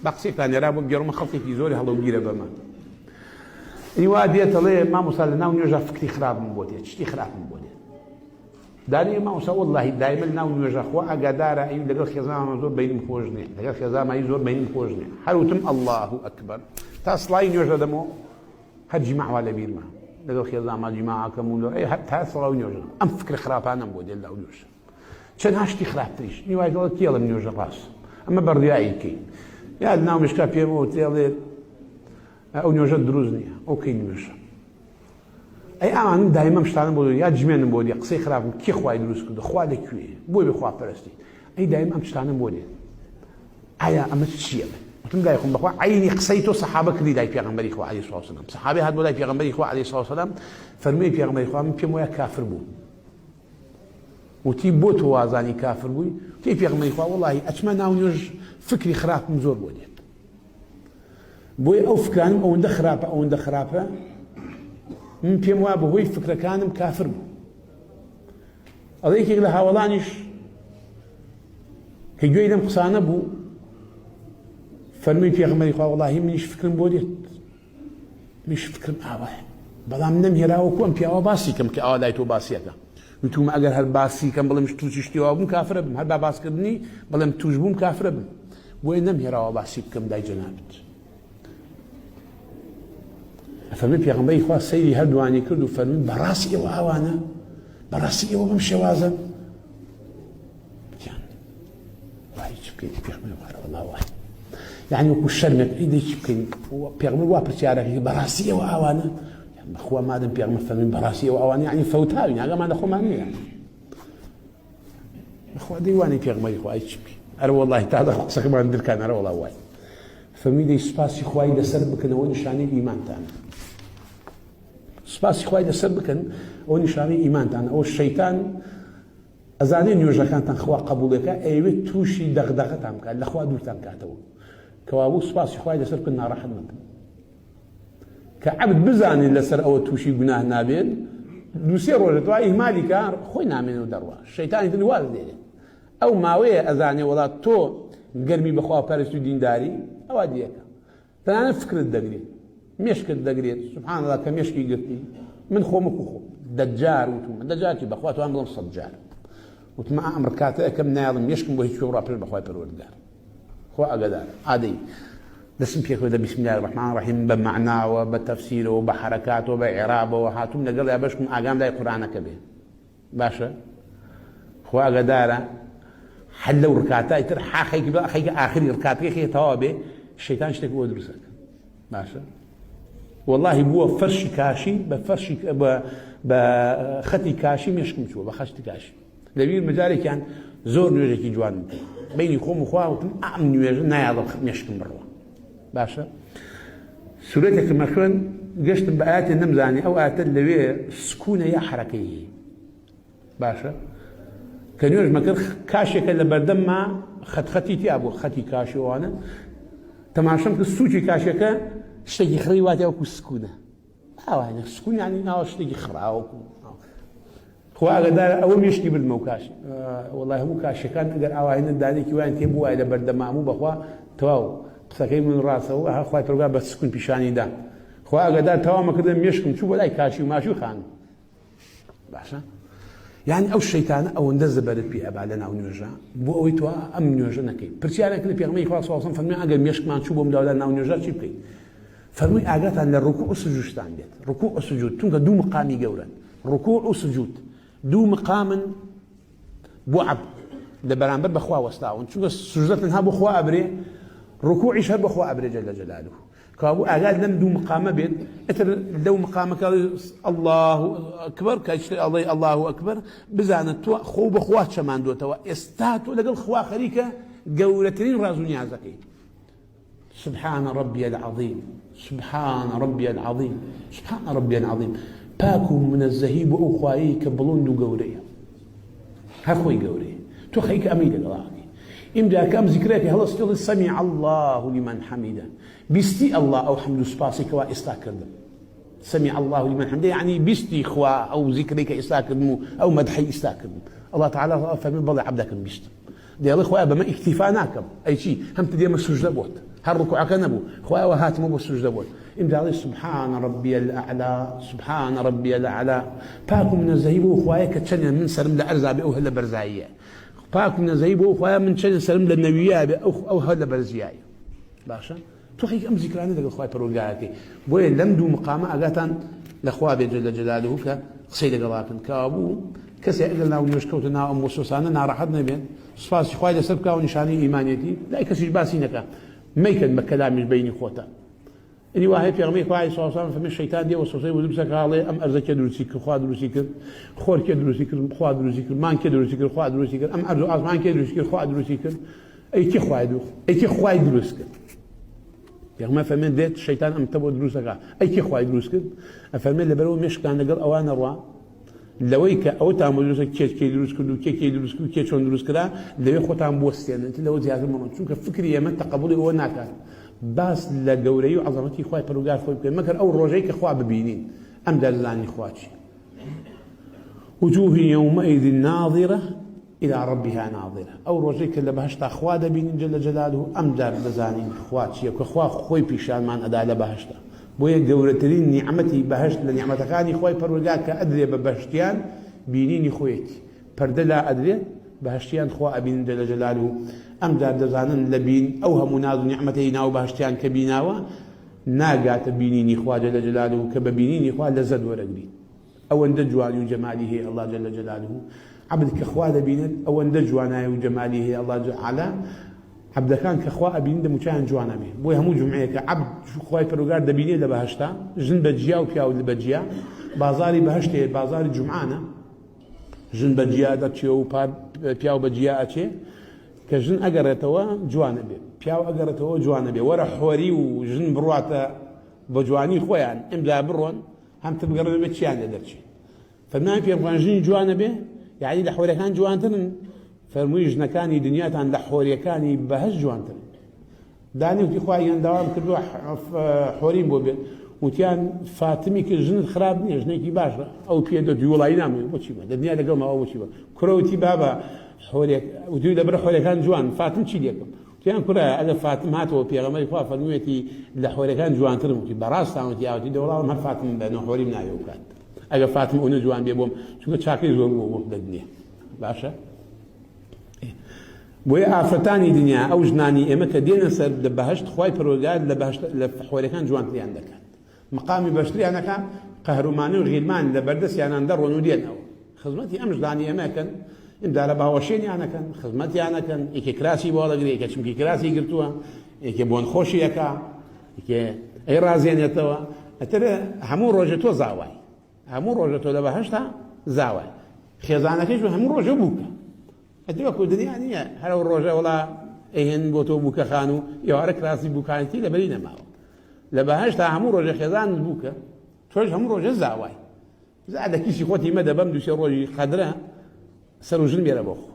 بەقسێکتان نێرا بۆ گەڕمە خەڵکێکی زۆری هەڵەوگیرە بەمە وا دێتەڵێ مامۆستا لە ناو نوێژە فکری خراپم بۆ دێت شتی خراپم بۆ دێت داری مامۆستا وەڵڵاهی دایمە لە ناو نوێژە خوا ئاگادارە ئەی لەگەڵ خێزانمە زۆر بەینم خۆش نییە لەگەڵ خێزانمایی زۆر بەینم خۆش نییە هەروتم ئەڵڵاه ئەکبەر تا سڵای نوێژە دەمەوە هەر جیماع وا لە بیرمە لەگەڵ خێزانما جیماعەکەم و تا سڵاو نوێژە ئەم فکر خراپانم بۆ دێت لەو نوێژە چەند هاشتی خراپتریش نیوای دەڵێ کێڵم نوێژە ڕاست ئەمە بەڕیایی کەین یا لە ناو مشکا پێمەوە تێڵێ ئەو نوێژە دروست نییە ئەو کەی نوێژە ئەی ئەوانم دایمەم شتانم بۆ یا جمێنم بۆ دێ قسەی خراپم کێ خوای دروست کردو خوا لەکوێ بۆی بێ خواپەرستی ئەی دایم ئەم شتانم بۆ دێت ئایا ئەمە چییە وتم لای خۆم بەخوا عینی قسەی تۆ سەحابە کردی لای پێغەمبەری خوا عەلەیهی سڵاو وسەلام سەحابەی هات بۆ لای پێغەمبەری خوا عەلەیهی سڵاو وسەلام فەرمووی پێغەمبەری خوا من پێم وایە کافر بوو وتی بۆ تۆ وازانی کافر بووی وتی پێغەمبەری خوا وەڵڵاهی ئەچمە ناو نوێژ فکری خراپم زۆر بۆ دێت بۆیە ئەو فکرانم ئەوەندە خراپە من پێم وایە بەهۆی فکرەکانم کافر بوو ئەڵێ یەکێک لە هاوڵانیش کە گوێی لەم قسانە بوو فەرمووی پێغەمبەری خوا وەڵڵاهی منیش فکرم بۆ دێت منیش فکرم ئاوایە بەڵام نەمهێراوەکو ئەم پیاوە باسی کەم کە ئاوا لای تۆ باسیەکە وتومە ئەگەر هەر باسی کەم بڵێم تووشی شتیوا بووم کافرە بم هەر با باسکردنی بەڵێم توش بووم کافرە بم بۆیە نەمهێراوە باسی بکەم دای جەنابەت فەرمووی پێغەمبەری خوا سەیری هەردووانی کرد و فەرمووی بەڕاستی ئێوە ئەوانە بەڕاستی ئێوە بەم شێوازن وای چ بکەین پێغەمبەری خوا وەڵڵا وای یعنی وەکو شەرمێک ئەی دەی چی بکەین پێغەمبەر وا پرسیارەکەی بەڕاستی ئێوە ئەوانە بەخوا مادەم پێغەمبەر فەرمووی بەڕاستی ئێوە ئەوانە یعنی فەوتاوین ئاگامان لە خۆمان نییە بەخوا دەیوانی پێغەمبەری خوا چی بکەین ئەرە وەڵڵاهی تا قسەکەمان درکان ئەرە وەڵڵا وای فەرمووی دەی سوپاسی خوای لەسەر بکەن ئەوە نیشانەی ئیمانتانە سوپاسی خوای لەسەر بکەن ئەوە نیشانەی ئیمانتانە ئەوە شەیتان ئەزانێ نوێژەکانتان خوا قبوڵەکە ئەیەوێت تووشی دەغدەغەتان بکات لە خوا دوورتان کاتەوە کەوابوو سوپاسی خوای لەسەر بکەن ناڕەحەت مەبن کە عەبد بزانێت لەسەر ئەوە تووشی گوناه نابێت دووسێ ڕۆژێت وا ئیهمالی کە خۆی نامێنێت دەڕوا شەیتانی تر واز دێنێت ئەو ماوەیە ئەزانێ وڵات تۆ گەرمی بەخوا پەرست و دینداری ئەوە دیەکە تەنانەت فکرت دەگرێت مێشکت دەگرێت سوبحان الله کە مێشکی گرتی من خۆمەکو خۆم دەجار وتومە دەجارکی بەخوا توان بڵم سەد جار وتمە ئەم ڕکاتە ئەەکەم نایڵم مێشکم بۆ هیچ کوێ ڕاپێش بەخوای پەروەردگار خوا ئەگەدار عادەی دەستم پێکەوە بسم الله الرحمن الرحیم بە معناوە بە تەفسیرەوە بە حەرەکاتەوە بە ئێعرابەوە هاتووم لەگەڵ یا بەشکم ئاگام لای قورئانەکە بێ باشە خوا ئەگەدارە حل لەو ڕکاتای تر حاخێکی بە خەیکە ئاخری ڕکاتەکەی تەواو بێ شەیتان شتێک بۆ دروستەکە باشە واللهی بووە فەرشی کاشی بە خەتی کاشی مێشکم چووە بە خەشتی کاشی لەبیر مەجارێکیان زۆر نوێژێکی جوان بینی خۆم و خواوتم ئەم نوێژە نایاڵە مێشکم بڕەوە باشە سورەتێکمە خوێن گەشتم بە ئاەتێ نەمزانی ئەو ئاەتە لەوێ سکوونە یا حەرەکەی باشە کە نوێژمە کرد کاشێکە لە بەردەمما خەتخەتی تیا بوو خەتی کاشیوانە تەماشەم کرد سووکی کاشەکە شتێکی خڕی واتە وەکو سکوونە ئاوانە سکوون یانی ناوە شتێکی خراوەکو خوا ئاگادارە ئەوە مێشکی بردمە و کاش وەڵای هەموو کاشەکان ئەگەر ئاوانە دانێکی وایان تێ بووایە لە بەردەماموو بەخوا تەواو قسەکەی من ڕاستەوە ها خوای پەروەردگار بە سکوون پیشانیدا خوا ئاگادار تەواو مەکردم مێشکم چوو بۆ لای کاشی و ماشی و خان باشە یعنی ئەو شەیتانە ئەوەندە زەبەرت پێ ئەبا لە ناو نوێژە بۆ ئەوەی تۆ ئەم نوێژە نەکەی پرسیارێک لە پێغەمبەری خوا صلی الله علیه و سلم فەرمووی ئەگەر مێشکمان چوو بۆ مداوە ناو نوێژە چی بکەین فەرمووی ئاگاتان لە ڕکوع و سجودتان بێت ڕکوع و سجود چونکە دوو مقامی گەورن ڕکوع و سجود دوو مقامن بۆ عەبد لە بەرامبەر بەخوا وەستاون چونکە سجودە تەنها بۆ خوا ئەبرێ ڕکوعیش هەر بە خوا ئەبرێ جەل جەلاله کابوو ئاگات لەم دوو مقامە بێت ئەتر لەو مقامەکە الله ئەکبەر کە ئەڵێ الله ئەکبەر بزانە تۆ خۆ بەخوا چەماندۆتەوە ئێستا تۆ لەگەڵ خوا خەریکە گەورەترین ڕاز و نیازەکەی سبحان ربي العظيم سبحان ربي العظيم سبحان ربي العظيم باكو من الزهيب أخوائي كبلون دو قورية هخوي قورية تو خيك أميل الله إمدا كم ذكرك هلا استل سمع الله لمن حمده بيستي الله أو حمد سباسك وإستاكر سمع الله لمن حمده يعني بيستي إخوة أو ذكرك إستاكر أو مدحي إستاكر الله تعالى فمن بضع عبدك بيست دي الله إخوة بما اكتفاناكم أي شيء هم تدي مسجد بوت هەر ڕکوعەکە نەبوو خوایەوە هاتمە بۆ سوژدە بوون ئیمداڵی سبحان ربي الأعلى سبحان ربي الأعلى پاک و منەزەهی بۆ خوایە کە چەندێن من سەرم لە ئەرزا بێ ئەو هەر لە بەرزاییە پاک و منەزەهی بۆ خوایە من چەندێن سەرم لە نەویە بێ ئەو هەر لە بەرزاییە باشە تۆ خەریک ئەم زیکرانە لەگەڵ خوای پەروەردگارەکەی بۆیە لەم دوو مقامە ئاگاتان لەخوا بێ جەل جەلالوهو کە قسەی لەگەڵاکەن کەوابوو کەسێک ئەگەر ناو نوێژکەوتە ناو ئەم وەسوسانە ناڕەحەت نەبێت سوپاسی خوای لەسەر بکا و نیشانەی ئیمانیەتی لای کەسیش باسی نەکا مەیکەن بە کەلامیش بینی خۆتە ئینی وایە پێغەمبەری خوای صلی الله علیه و سلم فەرمی شەیتان دێ وەسوسەی بۆ دروستەکە هەڵێ ئەم ئەرزە کێ دروستی کرد خوا دروستی کرد خۆر کێ دروستی کرد خوا دروستی کرد مان کێ دروستی کرد خوا دروستی کرد ئەم ئەرز و ئاسمان کێ دروستی کرد خوا دروستی کرد ئەی کێ خوای دروست کرد پێغەمبەر فەرمێن دێت شەیتان ئەم تە بۆ دروستەکە ئەی کێ خوای دروست کرد ئەفەرمێن لەبەرەوە مێشکان لەگەڵ ئەوانە ڕوا لەوەی کە ئەو تامۆدرسە کێ دروست کرد و کێ دروست کرد و کێ چۆن دروست کرا لەوێ خۆتان بوەستێنن لەوە زیاتر مەڕۆن چونکە فکری ئێمە تەقەبوڵی ئەوە ناکات باس لە گەورەی و عەزەمەتی خوای پەروەردگار خۆی بکەین مەگەر ئەو ڕۆژەی کە خوا ببینین ئەم دەرزانی خوا چی وجوه يومئذ ناظرة إلى ربها ناظرة أو روجيك اللي بهشتا خوا دبين جل جلاله أم دار دزانين خوا چیە کە خوا خۆی پیشانمان ئەدا لە بەهشتا بۆیە گەورەترین نیعمەتی بەهشت لە نیعمەتەکانی خوای پەروەردگار کە ئەدرێ بە بەهشتیان بینینی خۆیەتی پەردە لا ئەدرێ بەهشتیان خوا ئەبینن جل جلاله ئەم دار دەزانن لە بین ئەو هەموو ناز و نیعمەتەی ناو بەهشتیان کە بیناوە ناگاتە بینینی خوا جل جلاله کە بە بینینی خوا لەزەت وەرەگرین ئەوەندە جوانی و جەمالی هەیە الله جل جلاله عبد كخوا دبينت أو أن دجوانا وجماله هي الله تعالى عبد كان كخوا أبين دموشان جوانا به بوي همو جمعية كعبد خواي فروقار دبيني لبهشتا جن بجيا وبياو لبجيا بازاري بهشتي بازاري جمعانا جن بجيا دتشيو بياو بجيا أشي كجن أجرتوا جوانا به بياو أجرتوا جوانا به ورا حوري وجن برواتا بجواني خويان إملا برون هم تبقرب بتشيان لدرشي فما في جن جوانا به يعني لحوريكان جوانترن فرمووی ژنەکانی دنیاتان لە حۆریەکانی بەهەشت جوانترن دانی وتی خوای هێنداوام کردووە حۆریم بۆ بێت وتیان فاتمی کە ژنت خراپ نییە ژنێکی باشە ئەو پێ دەدوی وڵایی نامێت بۆچی بە دنیا لەگەڵمەوە بۆچی بە کوڕەوتی بابە وتی لەبەر حۆریەکان جوان فاتم چی لێکم وتیان کوڕە ئەگەر فاتم هاتەوە پێغەمبەری خوا فەرموویەتی لە حۆریەکان جوانترم وتی بەڕاستان وتی یاوتی دەوڵاوم هەر فاتم بەنە حۆریم ناوێ وکات ئەگەر فاتم ئەو نەجوان بێ بۆم چونکە چاکەی زۆر بۆ لە دنیا باشە بۆیە ئافرەتانی دنیا ئەو ژنانی ئێمە کە دێنە سەر لە بەهشت خوای پەروەردگار لە حۆریەکان جوانتریان دەکات مەقامی بەشتریانەکە قەهرمانی و غیلمان لە بەردەستیانان دەڕۆن و دێنەوە خزمەتی ئەم ژنانی ئێمەکەن ئیمدارە باوەشێنیانەکەن خزمەتیانەکەن یەکێ کراسی بۆ دەگرێت یەکێ چمکی کراسی گرتووە یەکێ بۆن خۆشیەکە یەکێ ئەی ڕازێنێتەوە ئەترە هەموو ڕۆژە تۆ زاوای هەموو ڕۆژە تۆ لە بەهشتا زاوای خێزانەکەیش هەموو ڕۆژە بووکە ئەتوەکو دنیا نییە هەرو ڕۆژە وڵا ئەهێن بۆ تۆ بووکە خان و ئێوارە کراسی بووکانێتی لەبەری نەماوە لە بەهشتا هەموو ڕۆژە خێزان بووکە تۆش هەموو ڕۆژە زاوای زادە کیسی خۆتی مەدە بەم دووسێ ڕۆژی قەدرە سەر و ژن بێرە بۆ خۆ